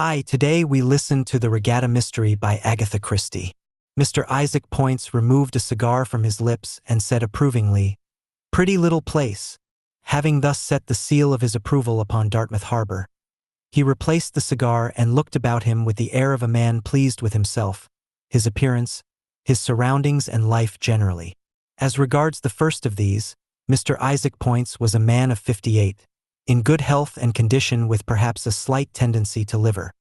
Hi, today we listen to The Regatta Mystery by Agatha Christie. Mr. Isaac Pointz removed a cigar from his lips and said approvingly, "Pretty little place," having thus set the seal of his approval upon Dartmouth Harbor. He replaced the cigar and looked about him with the air of a man pleased with himself, his appearance, his surroundings and life generally. As regards the first of these, Mr. Isaac Pointz was a man of 58, in good health and condition with perhaps a slight tendency to liver.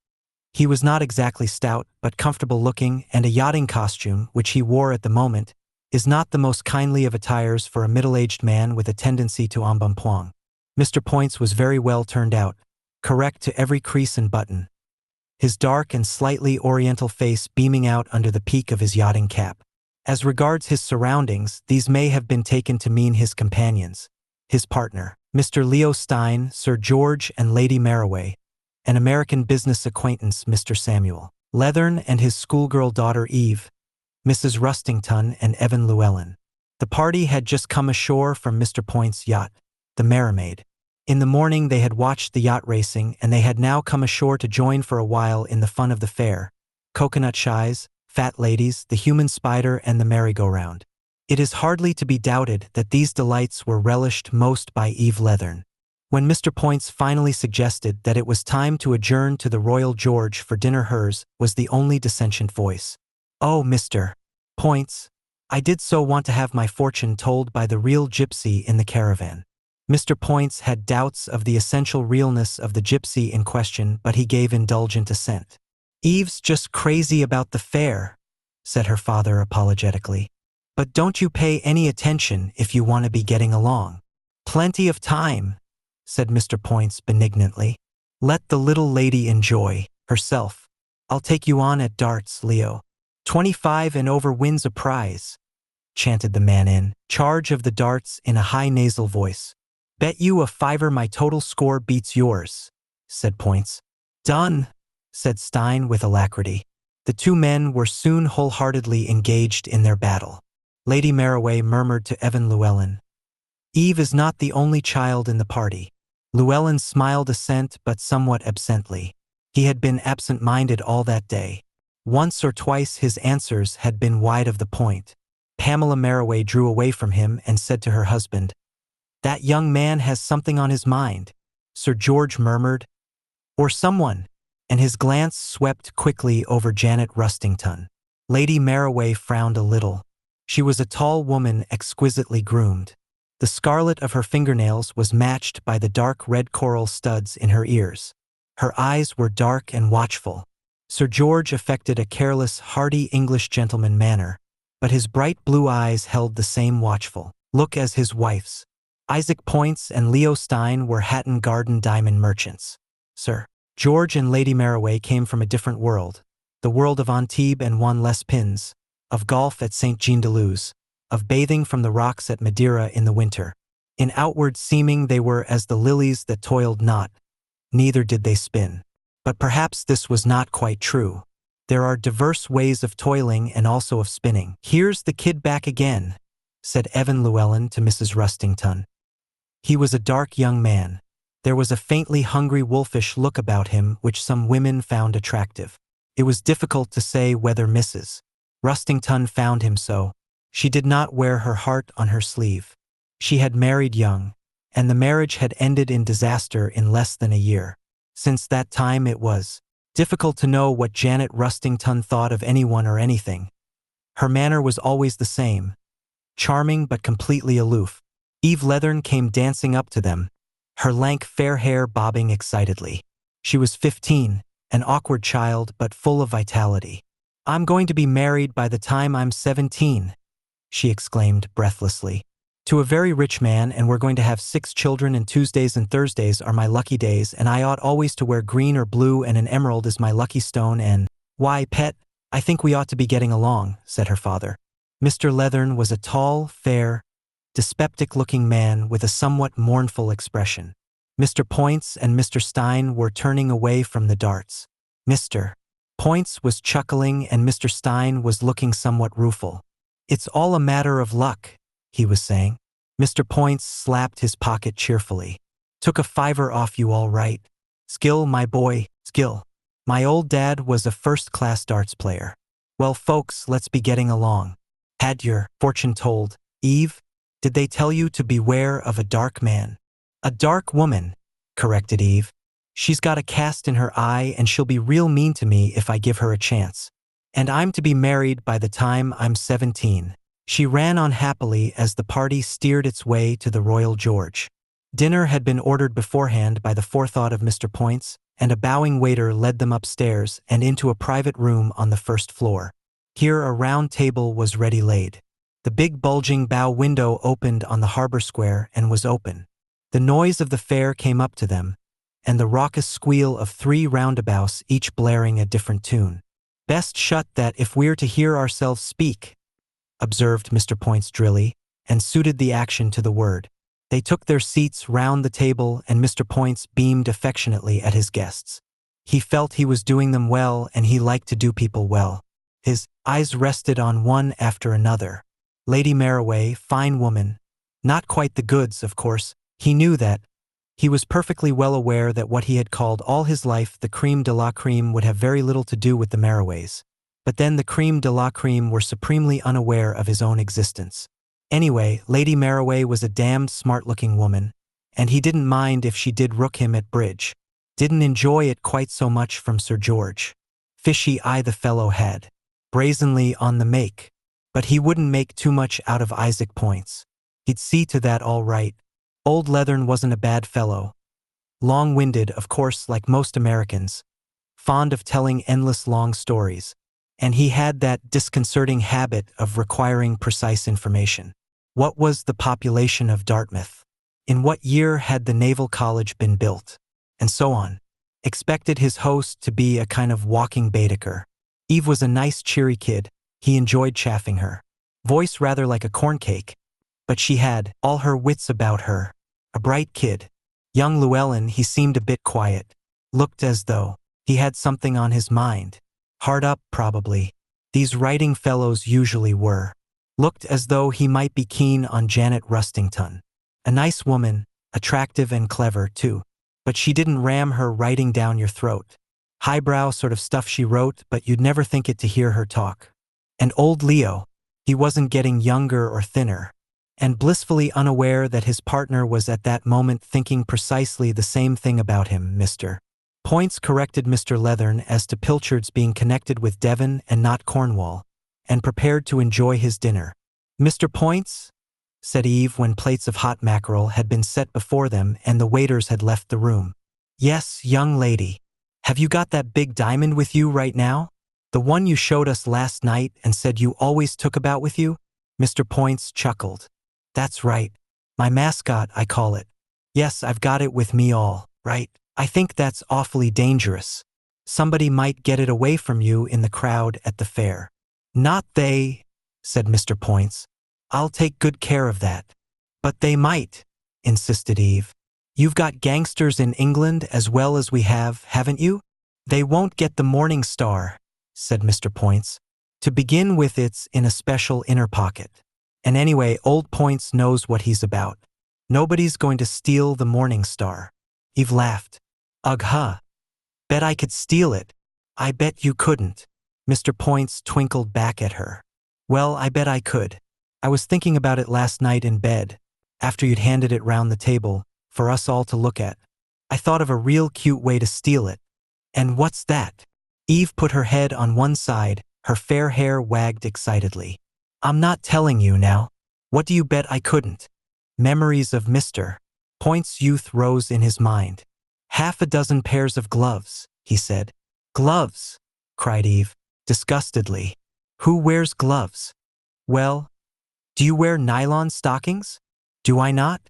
He was not exactly stout, but comfortable looking, and a yachting costume, which he wore at the moment, is not the most kindly of attires for a middle-aged man with a tendency to embonpoint. Mr. Pointz was very well turned out, correct to every crease and button, his dark and slightly oriental face beaming out under the peak of his yachting cap. As regards his surroundings, these may have been taken to mean his companions, his partner, Mr. Leo Stein, Sir George and Lady Maraway, an American business acquaintance, Mr. Samuel Leathern, and his schoolgirl daughter Eve, Mrs. Rustington and Evan Llewellyn. The party had just come ashore from Mr. Pointz's yacht, the Mermaid. In the morning they had watched the yacht racing, and they had now come ashore to join for a while in the fun of the fair, coconut shies, fat ladies, the human spider and the merry-go-round. It is hardly to be doubted that these delights were relished most by Eve Leathern. When Mr. Pointz finally suggested that it was time to adjourn to the Royal George for dinner, hers was the only dissentient voice. "Oh, Mr. Pointz, I did so want to have my fortune told by the real gypsy in the caravan." Mr. Pointz had doubts of the essential realness of the gypsy in question, but he gave indulgent assent. "Eve's just crazy about the fair," said her father apologetically. "But don't you pay any attention if you want to be getting along. Plenty of time," said Mr. Pointz benignantly. "Let the little lady enjoy herself. I'll take you on at darts, Leo. 25 and over wins a prize," chanted the man in charge of the darts in a high nasal voice. "Bet you a fiver my total score beats yours," said Pointz. "Done," said Stein with alacrity. The two men were soon wholeheartedly engaged in their battle. Lady Maraway murmured to Evan Llewellyn, "Eve is not the only child in the party." Llewellyn smiled assent, but somewhat absently. He had been absent-minded all that day. Once or twice his answers had been wide of the point. Pamela Maraway drew away from him and said to her husband, "That young man has something on his mind," Sir George murmured. "Or someone," and his glance swept quickly over Janet Rustington. Lady Maraway frowned a little. She was a tall woman exquisitely groomed. The scarlet of her fingernails was matched by the dark red coral studs in her ears. Her eyes were dark and watchful. Sir George affected a careless, hearty English gentleman manner, but his bright blue eyes held the same watchful look as his wife's. Isaac Pointz and Leo Stein were Hatton Garden diamond merchants. Sir George and Lady Maraway came from a different world, the world of Antibes and Juan les Pins, of golf at St. Jean-de-Luz, of bathing from the rocks at Madeira in the winter. In outward seeming they were as the lilies that toiled not, neither did they spin. But perhaps this was not quite true. There are diverse ways of toiling and also of spinning. "Here's the kid back again," said Evan Llewellyn to Mrs. Rustington. He was a dark young man. There was a faintly hungry wolfish look about him which some women found attractive. It was difficult to say whether Mrs. Rustington found him so. She did not wear her heart on her sleeve. She had married young, and the marriage had ended in disaster in less than a year. Since that time it was difficult to know what Janet Rustington thought of anyone or anything. Her manner was always the same, charming but completely aloof. Eve Leathern came dancing up to them, her lank fair hair bobbing excitedly. She was 15, an awkward child but full of vitality. "I'm going to be married by the time I'm 17, she exclaimed breathlessly. "To a very rich man, and we're going to have 6 children, and Tuesdays and Thursdays are my lucky days, and I ought always to wear green or blue, and an emerald is my lucky stone, and—" "Why, pet, I think we ought to be getting along," said her father. Mr. Leathern was a tall, fair, dyspeptic-looking man with a somewhat mournful expression. Mr. Pointz and Mr. Stein were turning away from the darts. Mr. Pointz was chuckling and Mr. Stein was looking somewhat rueful. "It's all a matter of luck," he was saying. Mr. Pointz slapped his pocket cheerfully. "Took a fiver off you all right. Skill, my boy, skill." My old dad was a first-class darts player. Well, folks, let's be getting along. Had your fortune told, Eve? Did they tell you to beware of a dark man? A dark woman, corrected Eve. She's got a cast in her eye and she'll be real mean to me if I give her a chance. And I'm to be married by the time I'm 17. She ran on happily as the party steered its way to the Royal George. Dinner had been ordered beforehand by the forethought of Mr. Pointz, and a bowing waiter led them upstairs and into a private room on the first floor. Here a round table was ready laid. The big bulging bow window opened on the harbor square and was open. The noise of the fair came up to them, and the raucous squeal of 3 roundabouts each blaring a different tune. Best shut that if we're to hear ourselves speak, observed Mr. Pointz drily, and suited the action to the word. They took their seats round the table and Mr. Pointz beamed affectionately at his guests. He felt he was doing them well and he liked to do people well. His eyes rested on one after another. Lady Maraway, fine woman. Not quite the goods, of course. He knew that. He was perfectly well aware that what he had called all his life the creme de la creme would have very little to do with the Maraways. But then the creme de la creme were supremely unaware of his own existence. Anyway, Lady Maraway was a damned smart-looking woman, and he didn't mind if she did rook him at bridge. Didn't enjoy it quite so much from Sir George. Fishy eye the fellow had. Brazenly on the make. But he wouldn't make too much out of Isaac Pointz. He'd see to that all right. Old Leathern wasn't a bad fellow. Long-winded, of course, like most Americans. Fond of telling endless long stories. And he had that disconcerting habit of requiring precise information. What was the population of Dartmouth? In what year had the Naval College been built? And so on. Expected his host to be a kind of walking Baedeker. Eve was a nice, cheery kid. He enjoyed chaffing her. Voice rather like a corn cake. But she had all her wits about her. A bright kid. Young Llewellyn, he seemed a bit quiet. Looked as though he had something on his mind. Hard up, probably. These writing fellows usually were. Looked as though he might be keen on Janet Rustington. A nice woman, attractive and clever, too. But she didn't ram her writing down your throat. Highbrow sort of stuff she wrote, but you'd never think it to hear her talk. And old Leo, he wasn't getting younger or thinner. And blissfully unaware that his partner was at that moment thinking precisely the same thing about him, Mr. Pointz corrected Mr. Leathern as to Pilchard's being connected with Devon and not Cornwall, and prepared to enjoy his dinner. Mr. Pointz, said Eve when plates of hot mackerel had been set before them and the waiters had left the room. Yes, young lady. Have you got that big diamond with you right now? The one you showed us last night and said you always took about with you? Mr. Pointz chuckled. That's right. My mascot, I call it. Yes, I've got it with me all right. I think that's awfully dangerous. Somebody might get it away from you in the crowd at the fair. Not they, said Mr. Pointz. I'll take good care of that. But they might, insisted Eve. You've got gangsters in England as well as we have, haven't you? They won't get the Morning Star, said Mr. Pointz. To begin with, it's in a special inner pocket. And anyway, old Pointz knows what he's about. Nobody's going to steal the Morning Star. Eve laughed. Ugh, huh. Bet I could steal it. I bet you couldn't. Mr. Pointz twinkled back at her. Well, I bet I could. I was thinking about it last night in bed, after you'd handed it round the table, for us all to look at. I thought of a real cute way to steal it. And what's that? Eve put her head on one side, her fair hair wagged excitedly. I'm not telling you now. What do you bet I couldn't? Memories of Mr. Pointz's youth rose in his mind. 6 pairs of gloves, he said. Gloves, cried Eve, disgustedly. Who wears gloves? Well, do you wear nylon stockings? Do I not?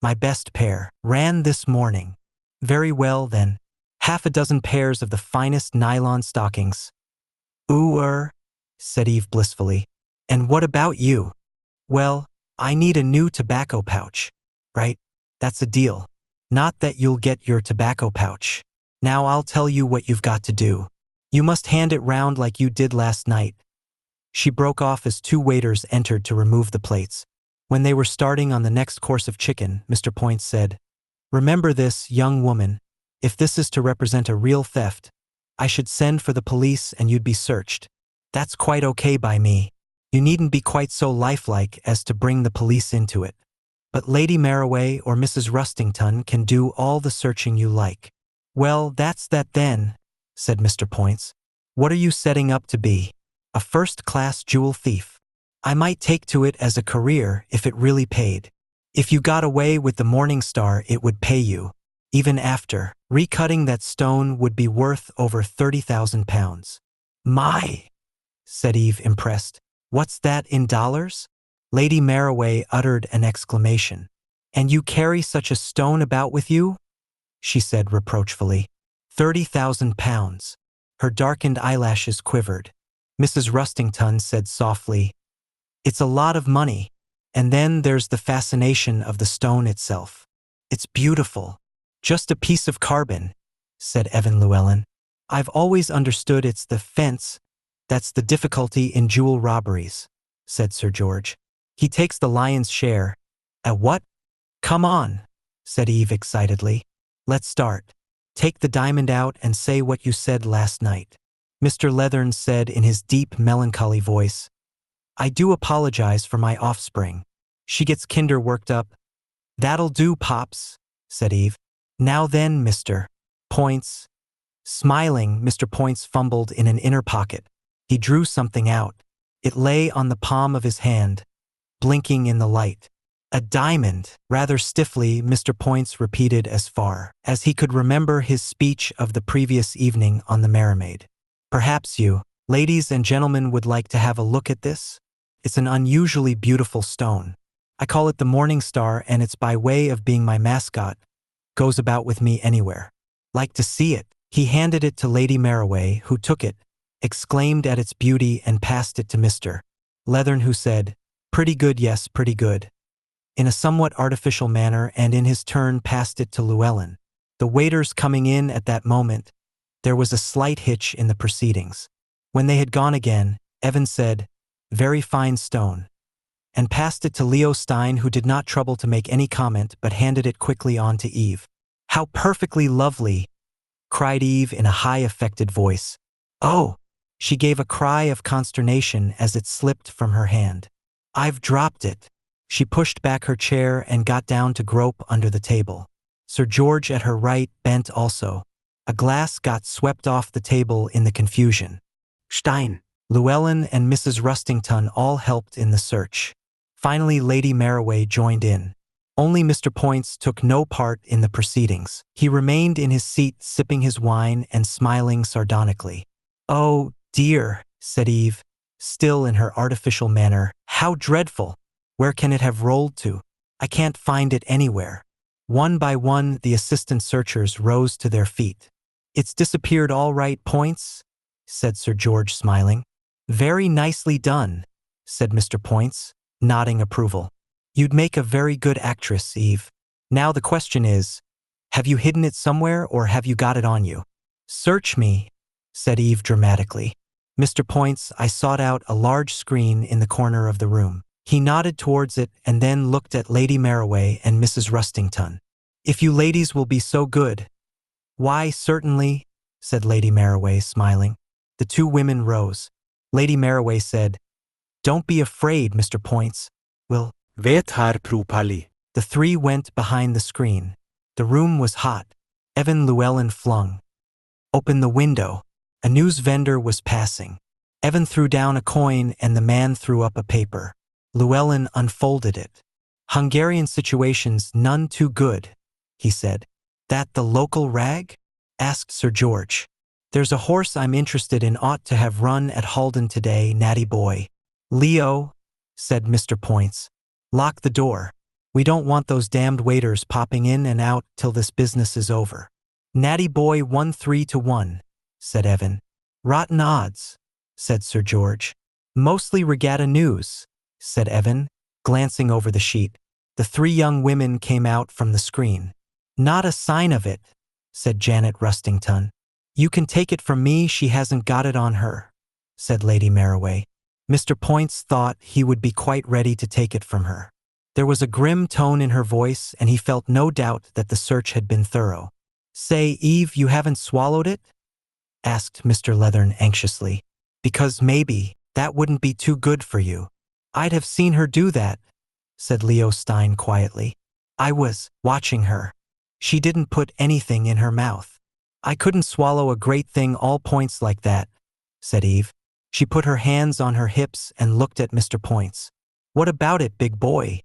My best pair. Ran this morning. Very well, then. 6 pairs of the finest nylon stockings. Ooh, said Eve blissfully. And what about you? Well, I need a new tobacco pouch. Right? That's a deal. Not that you'll get your tobacco pouch. Now I'll tell you what you've got to do. You must hand it round like you did last night. She broke off as 2 waiters entered to remove the plates. When they were starting on the next course of chicken, Mr. Pointz said, Remember this, young woman. If this is to represent a real theft, I should send for the police and you'd be searched. That's quite okay by me. You needn't be quite so lifelike as to bring the police into it. But Lady Marroway or Mrs. Rustington can do all the searching you like. Well, that's that then, said Mr. Pointz. What are you setting up to be? A first-class jewel thief? I might take to it as a career if it really paid. If you got away with the Morning Star, it would pay you. Even after recutting that stone would be worth over £30,000. My, said Eve, impressed. What's that in dollars? Lady Marroway uttered an exclamation. And you carry such a stone about with you? She said reproachfully. £30,000. Her darkened eyelashes quivered. Mrs. Rustington said softly, It's a lot of money. And then there's the fascination of the stone itself. It's beautiful. Just a piece of carbon, said Evan Llewellyn. I've always understood it's the fence that's the difficulty in jewel robberies, said Sir George. He takes the lion's share. At what? Come on, said Eve excitedly. Let's start. Take the diamond out and say what you said last night. Mr. Leathern said in his deep, melancholy voice, I do apologize for my offspring. She gets kinder worked up. That'll do, Pops, said Eve. Now then, Mr. Pointz. Smiling, Mr. Pointz fumbled in an inner pocket. He drew something out. It lay on the palm of his hand, blinking in the light. A diamond. Rather stiffly, Mr. Pointz repeated as far as he could remember his speech of the previous evening on the Mermaid. Perhaps you, ladies and gentlemen, would like to have a look at this? It's an unusually beautiful stone. I call it the Morning Star, and it's by way of being my mascot. Goes about with me anywhere. Like to see it? He handed it to Lady Marroway, who took it, exclaimed at its beauty, and passed it to Mr. Leathern, who said, Pretty good, yes, pretty good, in a somewhat artificial manner, and in his turn passed it to Llewellyn. The waiters coming in at that moment, there was a slight hitch in the proceedings. When they had gone again, Evan said, Very fine stone, and passed it to Leo Stein, who did not trouble to make any comment but handed it quickly on to Eve. How perfectly lovely, cried Eve in a high, affected voice. Oh! She gave a cry of consternation as it slipped from her hand. I've dropped it. She pushed back her chair and got down to grope under the table. Sir George at her right bent also. A glass got swept off the table in the confusion. Stein. Llewellyn and Mrs. Rustington all helped in the search. Finally, Lady Marroway joined in. Only Mr. Pointz took no part in the proceedings. He remained in his seat, sipping his wine and smiling sardonically. Oh, dear, said Eve, still in her artificial manner. How dreadful! Where can it have rolled to? I can't find it anywhere. One by one, the assistant searchers rose to their feet. It's disappeared all right, Pointz, said Sir George, smiling. Very nicely done, said Mr. Pointz, nodding approval. You'd make a very good actress, Eve. Now the question is, have you hidden it somewhere or have you got it on you? Search me, said Eve dramatically. Mr. Pointz, I sought out a large screen in the corner of the room. He nodded towards it and then looked at Lady Marroway and Mrs. Rustington. If you ladies will be so good. Why, certainly, said Lady Marroway, smiling. The two women rose. Lady Marroway said, Don't be afraid, Mr. Pointz. We'll vet här propali. The three went behind the screen. The room was hot. Evan Llewellyn flung open the window. A news vendor was passing. Evan threw down a coin and the man threw up a paper. Llewellyn unfolded it. Hungarian situations none too good, he said. That the local rag? Asked Sir George. There's a horse I'm interested in, ought to have run at Halden today, natty boy. Leo, said Mr. Pointz, lock the door. We don't want those damned waiters popping in and out till this business is over. Natty boy 1-3-1, said Evan. Rotten odds, said Sir George. Mostly regatta news, said Evan, glancing over the sheet. The three young women came out from the screen. Not a sign of it, said Janet Rustington. You can take it from me, she hasn't got it on her, said Lady Marroway. Mr. Pointz thought he would be quite ready to take it from her. There was a grim tone in her voice, and he felt no doubt that the search had been thorough. Say, Eve, you haven't swallowed it? asked Mr. Leathern anxiously. Because maybe that wouldn't be too good for you. I'd have seen her do that, said Leo Stein quietly. I was watching her. She didn't put anything in her mouth. I couldn't swallow a great thing all points like that, said Eve. She put her hands on her hips and looked at Mr. Pointz. What about it, big boy?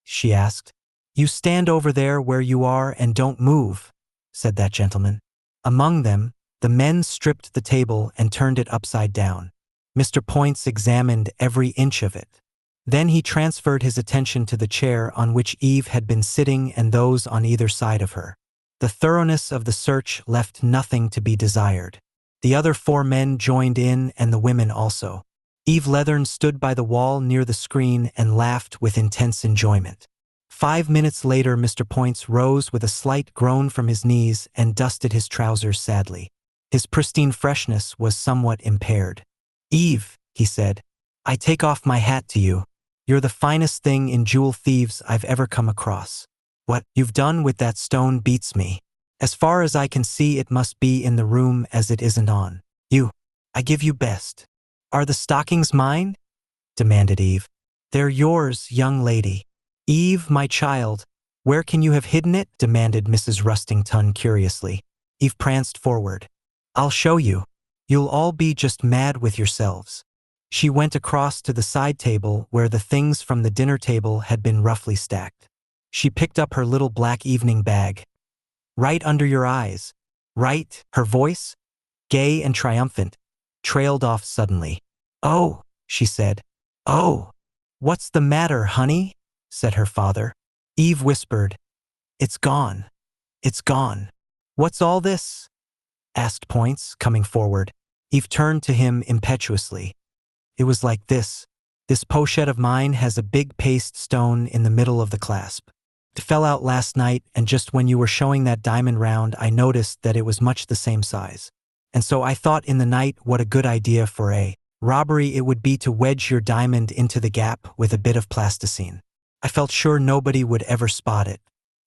She asked. You stand over there where you are and don't move, said that gentleman. Among them, the men stripped the table and turned it upside down. Mr. Pointz examined every inch of it. Then he transferred his attention to the chair on which Eve had been sitting and those on either side of her. The thoroughness of the search left nothing to be desired. The other 4 men joined in and the women also. Eve Leathern stood by the wall near the screen and laughed with intense enjoyment. 5 minutes later, Mr. Pointz rose with a slight groan from his knees and dusted his trousers sadly. His pristine freshness was somewhat impaired. Eve, he said, I take off my hat to you. You're the finest thing in jewel thieves I've ever come across. What you've done with that stone beats me. As far as I can see, it must be in the room as it isn't on. I give you best. Are the stockings mine? Demanded Eve. They're yours, young lady. Eve, my child, where can you have hidden it? Demanded Mrs. Rustington curiously. Eve pranced forward. I'll show you. You'll all be just mad with yourselves. She went across to the side table where the things from the dinner table had been roughly stacked. She picked up her little black evening bag. Right under your eyes. Right, her voice, gay and triumphant, trailed off suddenly. Oh, she said. Oh, what's the matter, honey? Said her father. Eve whispered. It's gone. It's gone. What's all this? Asked Pointz, coming forward. Eve turned to him impetuously. It was like this. This pochette of mine has a big paste stone in the middle of the clasp. It fell out last night, and just when you were showing that diamond round, I noticed that it was much the same size. And so I thought in the night what a good idea for a robbery it would be to wedge your diamond into the gap with a bit of plasticine. I felt sure nobody would ever spot it.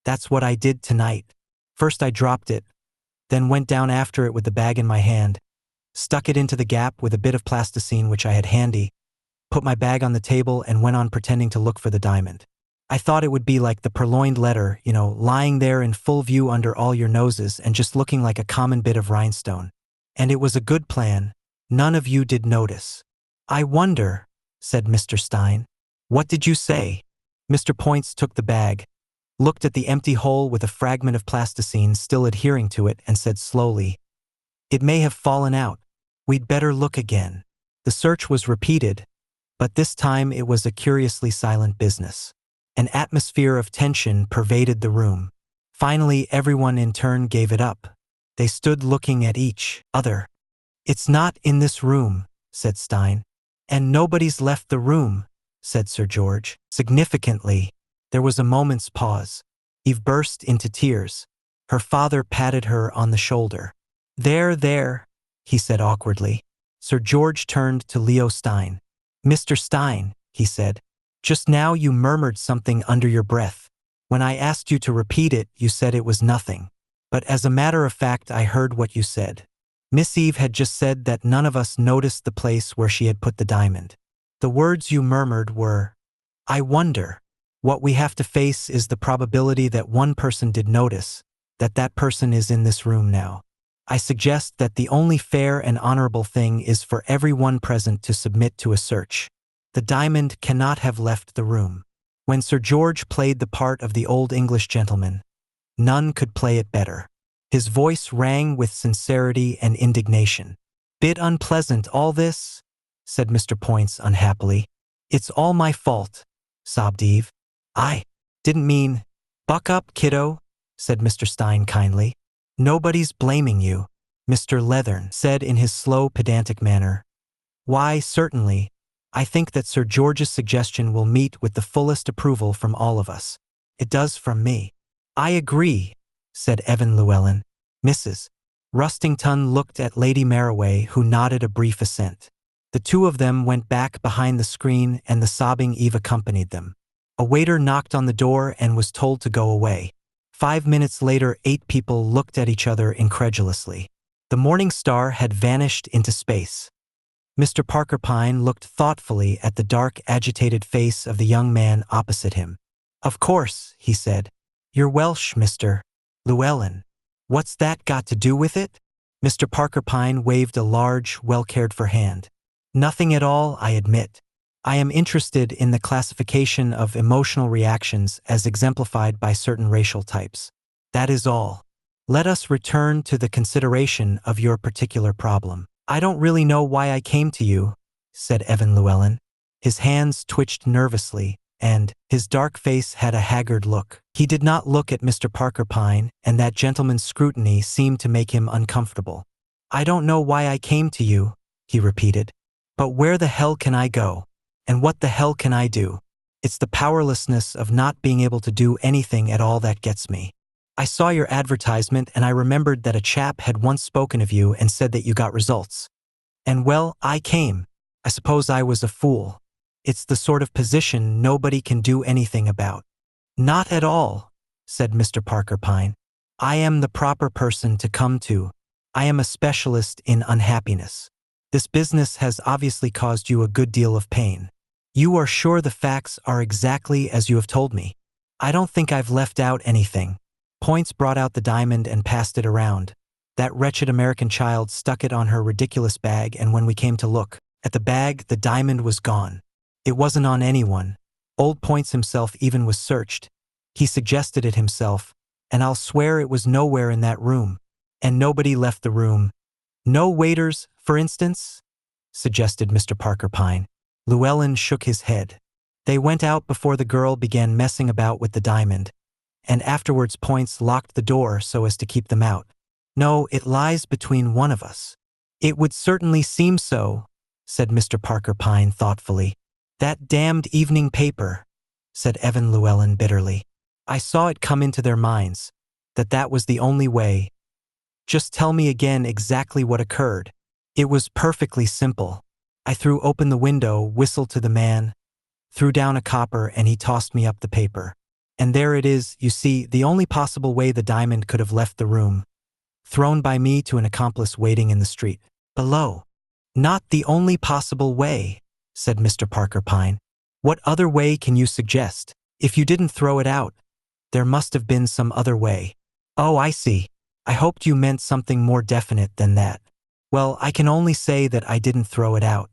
That's what I did tonight. First I dropped it, then went down after it with the bag in my hand, stuck it into the gap with a bit of plasticine which I had handy, put my bag on the table and went on pretending to look for the diamond. I thought it would be like the purloined letter, lying there in full view under all your noses and just looking like a common bit of rhinestone. And it was a good plan. None of you did notice. I wonder, said Mr. Stein. What did you say? Mr. Pointz took the bag, looked at the empty hole with a fragment of plasticine still adhering to it and said slowly, It may have fallen out. We'd better look again. The search was repeated, but this time it was a curiously silent business. An atmosphere of tension pervaded the room. Finally, everyone in turn gave it up. They stood looking at each other. It's not in this room, said Stein. And nobody's left the room, said Sir George. Significantly, there was a moment's pause. Eve burst into tears. Her father patted her on the shoulder. There, he said awkwardly. Sir George turned to Leo Stein. Mr. Stein, he said. Just now you murmured something under your breath. When I asked you to repeat it, you said it was nothing. But as a matter of fact, I heard what you said. Miss Eve had just said that none of us noticed the place where she had put the diamond. The words you murmured were, I wonder. What we have to face is the probability that one person did notice, that person is in this room now. I suggest that the only fair and honorable thing is for everyone present to submit to a search. The diamond cannot have left the room. When Sir George played the part of the old English gentleman, none could play it better. His voice rang with sincerity and indignation. Bit unpleasant, all this, said Mr. Pointz unhappily. It's all my fault, sobbed Eve. I didn't mean. Buck up, kiddo, said Mr. Stein kindly. Nobody's blaming you, Mr. Leathern said in his slow, pedantic manner. Why, certainly. I think that Sir George's suggestion will meet with the fullest approval from all of us. It does from me. I agree, said Evan Llewellyn. Mrs. Rustington looked at Lady Marroway, who nodded a brief assent. The two of them went back behind the screen and the sobbing Eve accompanied them. A waiter knocked on the door and was told to go away. 5 minutes later, 8 people looked at each other incredulously. The morning star had vanished into space. Mr. Parker Pyne looked thoughtfully at the dark, agitated face of the young man opposite him. "Of course," he said. "You're Welsh, Mr. Llewellyn. What's that got to do with it?" Mr. Parker Pyne waved a large, well-cared-for hand. "Nothing at all, I admit. I am interested in the classification of emotional reactions as exemplified by certain racial types. That is all. Let us return to the consideration of your particular problem." "I don't really know why I came to you," said Evan Llewellyn. His hands twitched nervously, and his dark face had a haggard look. He did not look at Mr. Parker Pyne, and that gentleman's scrutiny seemed to make him uncomfortable. "I don't know why I came to you," he repeated. "But where the hell can I go? And what the hell can I do? It's the powerlessness of not being able to do anything at all that gets me. I saw your advertisement and I remembered that a chap had once spoken of you and said that you got results. And well, I came. I suppose I was a fool. It's the sort of position nobody can do anything about." "Not at all," said Mr. Parker Pyne. "I am the proper person to come to. I am a specialist in unhappiness. This business has obviously caused you a good deal of pain. You are sure the facts are exactly as you have told me? I don't think I've left out anything." Pointz brought out the diamond and passed it around. That wretched American child stuck it on her ridiculous bag, and when we came to look at the bag, the diamond was gone. It wasn't on anyone. Old Pointz himself even was searched. He suggested it himself, and I'll swear it was nowhere in that room. And nobody left the room. "No waiters, for instance?" suggested Mr. Parker Pyne. Llewellyn shook his head. "They went out before the girl began messing about with the diamond, and afterwards Pointz locked the door so as to keep them out. No, it lies between one of us." "It would certainly seem so," said Mr. Parker Pyne thoughtfully. "That damned evening paper," said Evan Llewellyn bitterly. "I saw it come into their minds, that was the only way." "Just tell me again exactly what occurred." "It was perfectly simple. I threw open the window, whistled to the man, threw down a copper, and he tossed me up the paper. And there it is, you see, the only possible way the diamond could have left the room, thrown by me to an accomplice waiting in the street below." "Not the only possible way," said Mr. Parker Pyne. "What other way can you suggest? If you didn't throw it out, there must have been some other way." "Oh, I see. I hoped you meant something more definite than that." "Well, I can only say that I didn't throw it out.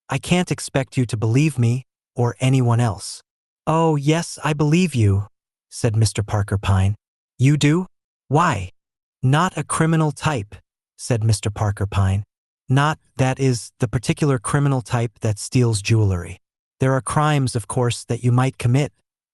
I can't expect you to believe me, or anyone else." "Oh, yes, I believe you," said Mr. Parker Pyne. "You do? Why?" "Not a criminal type," said Mr. Parker Pyne. "Not, that is, the particular criminal type that steals jewelry. There are crimes, of course, that you might commit,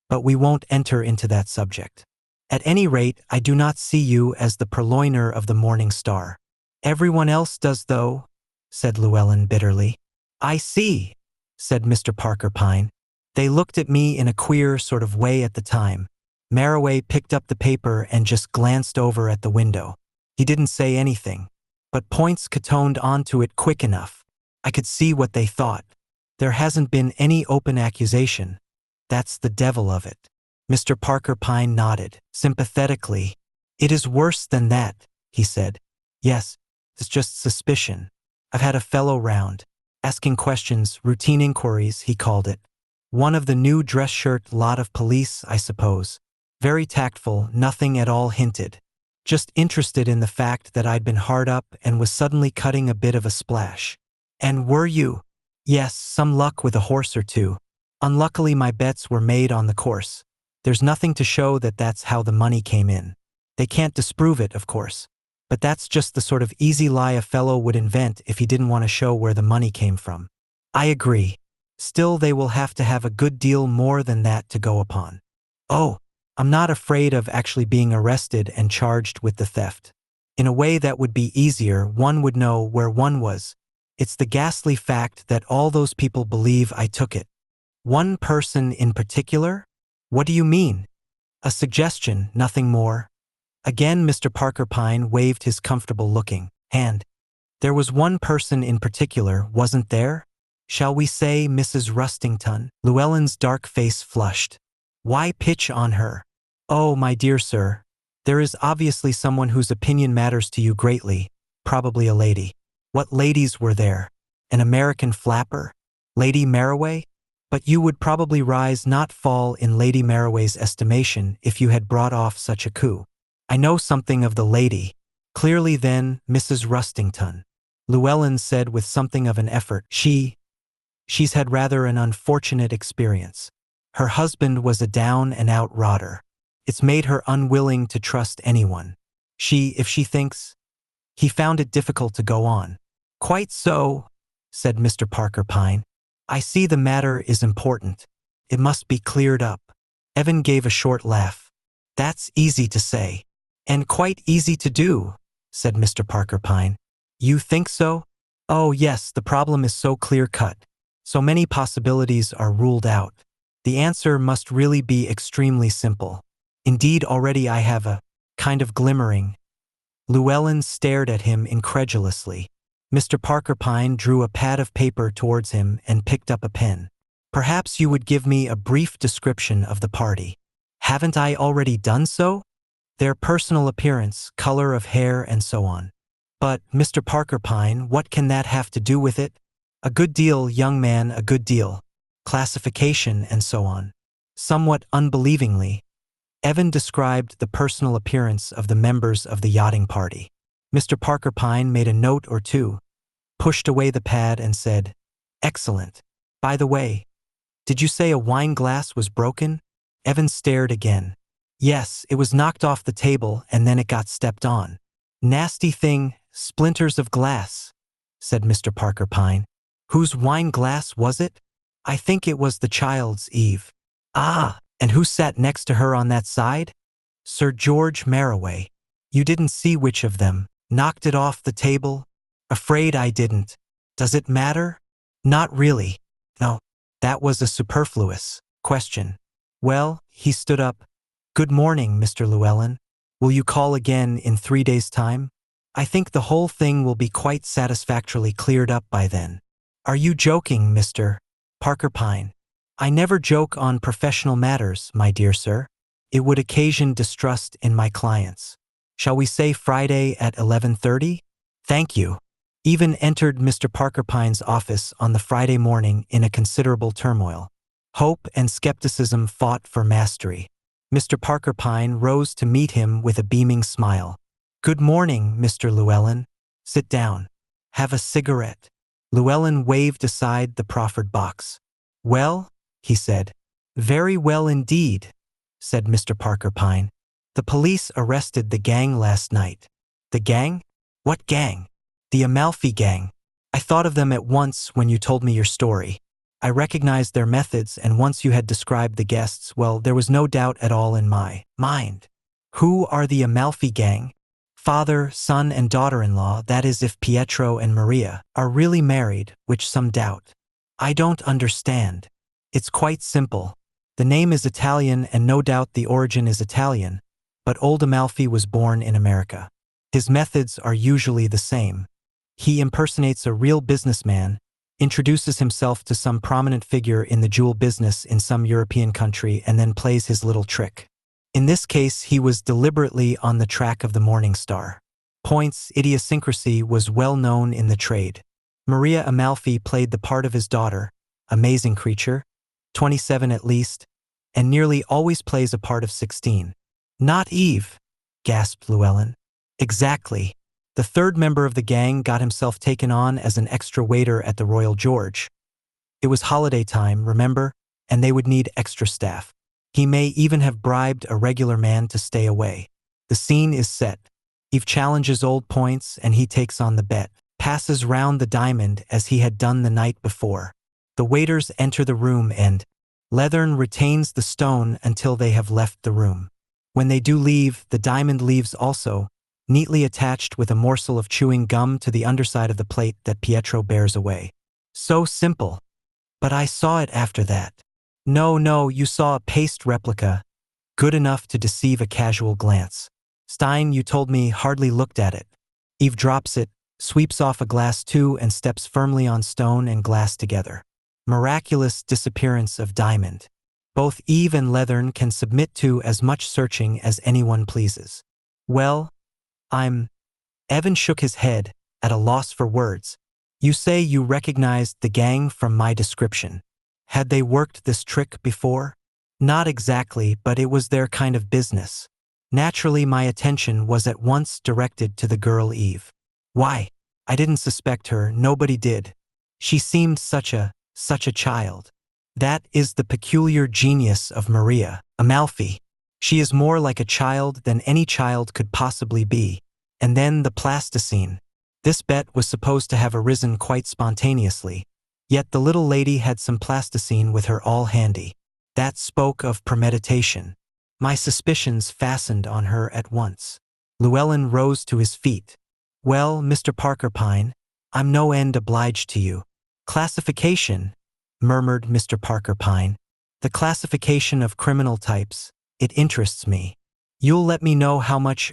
but we won't enter into that subject. At any rate, I do not see you as the purloiner of the Morning Star." "Everyone else does, though," said Llewellyn bitterly. "I see," said Mr. Parker Pyne. "They looked at me in a queer sort of way at the time. Maraway picked up the paper and just glanced over at the window. He didn't say anything, but Pointz catoned onto it quick enough. I could see what they thought. There hasn't been any open accusation. That's the devil of it." Mr. Parker Pyne nodded sympathetically. "It is worse than that," he said. "Yes, it's just suspicion. I've had a fellow round, asking questions, routine inquiries, he called it. One of the new dress shirt lot of police, I suppose. Very tactful, nothing at all hinted. Just interested in the fact that I'd been hard up and was suddenly cutting a bit of a splash." "And were you?" "Yes, some luck with a horse or two. Unluckily my bets were made on the course. There's nothing to show that that's how the money came in. They can't disprove it, of course. But that's just the sort of easy lie a fellow would invent if he didn't want to show where the money came from." "I agree. Still, they will have to have a good deal more than that to go upon." "Oh, I'm not afraid of actually being arrested and charged with the theft. In a way that would be easier, one would know where one was. It's the ghastly fact that all those people believe I took it." "One person in particular? What do you mean?" "A suggestion, nothing more." Again Mr. Parker Pyne waved his comfortable-looking hand. "There was one person in particular, wasn't there? Shall we say Mrs. Rustington?" Llewellyn's dark face flushed. "Why pitch on her?" "Oh, my dear sir, there is obviously someone whose opinion matters to you greatly, probably a lady. What ladies were there? An American flapper? Lady Maraway? But you would probably rise not fall in Lady Maraway's estimation if you had brought off such a coup. I know something of the lady. Clearly then, Mrs. Rustington. Llewellyn said with something of an effort. She's had rather an unfortunate experience. Her husband was a down-and-out rotter. It's made her unwilling to trust anyone. If she thinks... He found it difficult to go on. Quite so, said Mr. Parker Pyne. I see the matter is important. It must be cleared up. Evan gave a short laugh. That's easy to say. And quite easy to do, said Mr. Parker Pyne. You think so? Oh yes, the problem is so clear-cut. So many possibilities are ruled out. The answer must really be extremely simple. Indeed, already I have a kind of glimmering. Llewellyn stared at him incredulously. Mr. Parker Pyne drew a pad of paper towards him and picked up a pen. Perhaps you would give me a brief description of the party. Haven't I already done so? Their personal appearance, color of hair, and so on. But, Mr. Parker Pyne, what can that have to do with it? A good deal, young man, a good deal. Classification and so on. Somewhat unbelievingly, Evan described the personal appearance of the members of the yachting party. Mr. Parker Pyne made a note or two, pushed away the pad and said, Excellent. By the way, did you say a wine glass was broken? Evan stared again. Yes, it was knocked off the table and then it got stepped on. Nasty thing, splinters of glass, said Mr. Parker Pyne. Whose wine glass was it? I think it was the child's, Eve. Ah, and who sat next to her on that side? Sir George Maraway. You didn't see which of them knocked it off the table? Afraid I didn't. Does it matter? Not really. No, that was a superfluous question. Well, he stood up. Good morning, Mr. Llewellyn. Will you call again in 3 days' time? I think the whole thing will be quite satisfactorily cleared up by then. Are you joking, Mr. Parker Pyne? I never joke on professional matters, my dear sir. It would occasion distrust in my clients. Shall we say Friday at 11:30? Thank you. Even entered Mr. Parker Pyne's office on the Friday morning in a considerable turmoil. Hope and skepticism fought for mastery. Mr. Parker Pyne rose to meet him with a beaming smile. Good morning, Mr. Llewellyn. Sit down. Have a cigarette. Llewellyn waved aside the proffered box. Well, he said. Very well indeed, said Mr. Parker Pyne. The police arrested the gang last night. The gang? What gang? The Amalfi gang. I thought of them at once when you told me your story. I recognized their methods, and once you had described the guests, well, there was no doubt at all in my mind. Who are the Amalfi gang? Father, son, and daughter-in-law, that is if Pietro and Maria are really married, which some doubt. I don't understand. It's quite simple. The name is Italian and no doubt the origin is Italian, but old Amalfi was born in America. His methods are usually the same. He impersonates a real businessman, introduces himself to some prominent figure in the jewel business in some European country, and then plays his little trick. In this case, he was deliberately on the track of the Morning Star. Point's idiosyncrasy was well known in the trade. Maria Amalfi played the part of his daughter, amazing creature, 27 at least, and nearly always plays a part of 16. Not Eve, gasped Llewellyn. Exactly. The third member of the gang got himself taken on as an extra waiter at the Royal George. It was holiday time, remember, and they would need extra staff. He may even have bribed a regular man to stay away. The scene is set. Eve challenges old Pointz and he takes on the bet, passes round the diamond as he had done the night before. The waiters enter the room and Leathern retains the stone until they have left the room. When they do leave, the diamond leaves also, neatly attached with a morsel of chewing gum to the underside of the plate that Pietro bears away. So simple. But I saw it after that. No, you saw a paste replica, good enough to deceive a casual glance. Stein, you told me, hardly looked at it. Eve drops it, sweeps off a glass too, and steps firmly on stone and glass together. Miraculous disappearance of diamond. Both Eve and Leathern can submit to as much searching as anyone pleases. Well, I'm Evan shook his head, at a loss for words. You say you recognized the gang from my description. Had they worked this trick before? Not exactly, but it was their kind of business. Naturally, my attention was at once directed to the girl Eve. Why? I didn't suspect her, nobody did. She seemed such a child. That is the peculiar genius of Maria Amalfi. She is more like a child than any child could possibly be. And then the plasticine. This bet was supposed to have arisen quite spontaneously. Yet the little lady had some plasticine with her all handy. That spoke of premeditation. My suspicions fastened on her at once. Llewellyn rose to his feet. Well, Mr. Parker Pyne, I'm no end obliged to you. Classification, murmured Mr. Parker Pyne. The classification of criminal types, it interests me. You'll let me know how much,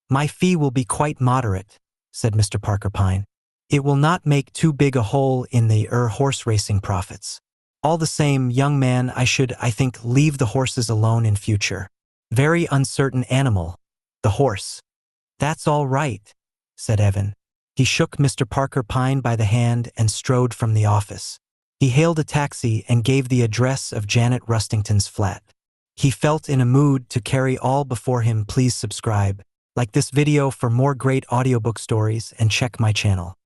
my fee will be quite moderate, said Mr. Parker Pyne. It will not make too big a hole in the horse racing profits. All the same, young man, I think, leave the horses alone in future. Very uncertain animal, the horse. That's all right, said Evan. He shook Mr. Parker Pyne by the hand and strode from the office. He hailed a taxi and gave the address of Janet Rustington's flat. He felt in a mood to carry all before him. Please subscribe, like this video for more great audiobook stories, and check my channel.